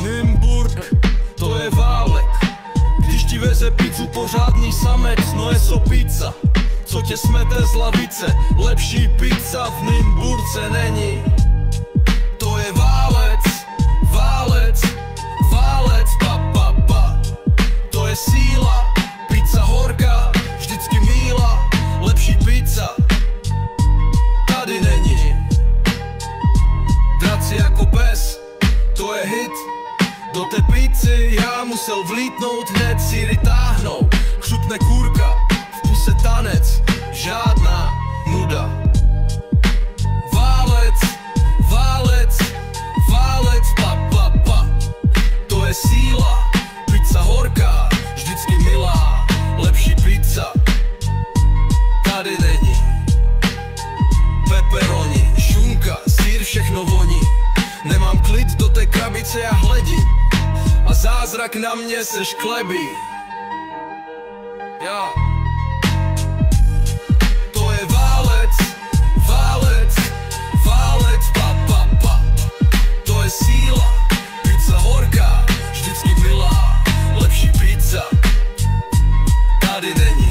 Nymburk, to je válek. Když ti veze pizzu pořádný samec, no je so pizza, co tě smete z lavice. Lepší pizza v Nymburce není. To je válec, válec, válec, pa, pa, pa. To je síla, pizza horká, vždycky míla. Lepší pizza tady není. Draci jako pes, to je hit. Do té pizzy já musel vlítnout, hned síry táhnou. Křupne kůrka, v puse tanec, žádná nuda. Válec, válec, válec, pa, pa, pa. To je síla, pizza horká, vždycky milá. Lepší pizza tady není. Pepperoni, šunka, sýr, všechno voní. Nemám klid do té krabice, já hledím a zázrak na mě se šklebí. To je válec, válec, válec, pa, pa, pa. To je síla, pizza horká, vždycky milá. Lepší pizza tady není.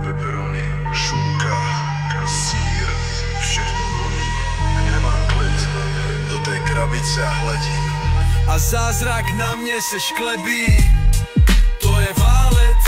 Pepperoni, šunka, sýr, všechno voní. Nemám klid do té krabice a hledím A zázrak na mě se šklebí. To je válec,